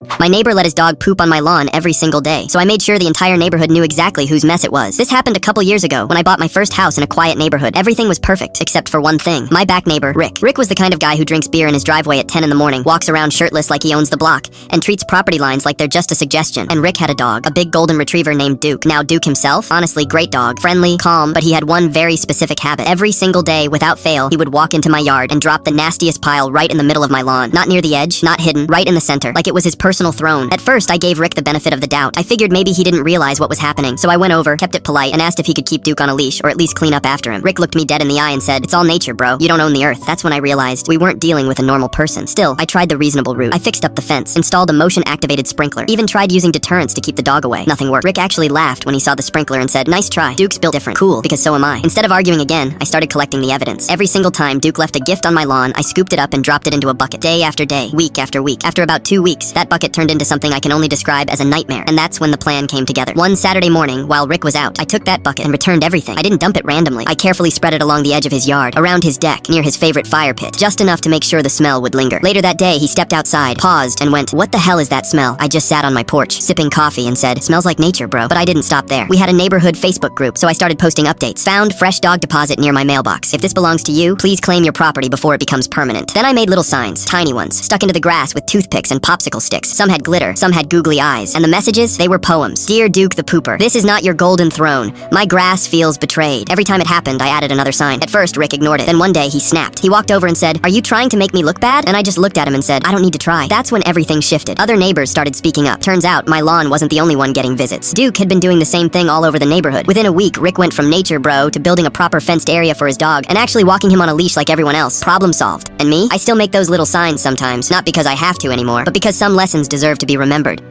My neighbor let his dog poop on my lawn every single day, so I made sure the entire neighborhood knew exactly whose mess it was. This happened a couple years ago when I bought my first house in a quiet neighborhood. Everything was perfect, except for one thing. My back neighbor, Rick. Rick was the kind of guy who drinks beer in his driveway at 10 in the morning, walks around shirtless like he owns the block, and treats property lines like they're just a suggestion. And Rick had a dog, a big golden retriever named Duke. Now Duke himself, honestly, great dog, friendly, calm, but he had one very specific habit. Every single day, without fail, he would walk into my yard and drop the nastiest pile right in the middle of my lawn. Not near the edge, not hidden, right in the center, like it was his personal throne. At first, I gave Rick the benefit of the doubt. I figured maybe he didn't realize what was happening, so I went over, kept it polite, and asked if he could keep Duke on a leash, or at least clean up after him. Rick looked me dead in the eye and said, "It's all nature, bro. You don't own the earth." That's when I realized we weren't dealing with a normal person. Still, I tried the reasonable route. I fixed up the fence, installed a motion-activated sprinkler, even tried using deterrents to keep the dog away. Nothing worked. Rick actually laughed when he saw the sprinkler and said, "Nice try. Duke's built different." Cool, because so am I. Instead of arguing again, I started collecting the evidence. Every single time Duke left a gift on my lawn, I scooped it up and dropped it into a bucket. Day after day, week after week. After about 2 weeks, that bucket turned into something I can only describe as a nightmare. And that's when the plan came together. One Saturday morning, while Rick was out, I took that bucket and returned everything. I didn't dump it randomly. I carefully spread it along the edge of his yard, around his deck, near his favorite fire pit, just enough to make sure the smell would linger. Later that day, he stepped outside, paused, and went, "What the hell is that smell?" I just sat on my porch, sipping coffee, and said, "Smells like nature, bro." But I didn't stop there. We had a neighborhood Facebook group, so I started posting updates. Found fresh dog deposit near my mailbox. If this belongs to you, please claim your property before it becomes permanent. Then I made little signs, tiny ones, stuck into the grass with toothpicks and popsicle sticks. Some had glitter, some had googly eyes, and the messages, they were poems. "Dear Duke the Pooper, this is not your golden throne. My grass feels betrayed." Every time it happened, I added another sign. At first, Rick ignored it. Then one day, he snapped. He walked over and said, "Are you trying to make me look bad?" And I just looked at him and said, "I don't need to try." That's when everything shifted. Other neighbors started speaking up. Turns out, my lawn wasn't the only one getting visits. Duke had been doing the same thing all over the neighborhood. Within a week, Rick went from nature bro to building a proper fenced area for his dog and actually walking him on a leash like everyone else. Problem solved. And me? I still make those little signs sometimes, not because I have to anymore, but because some lessons deserve to be remembered.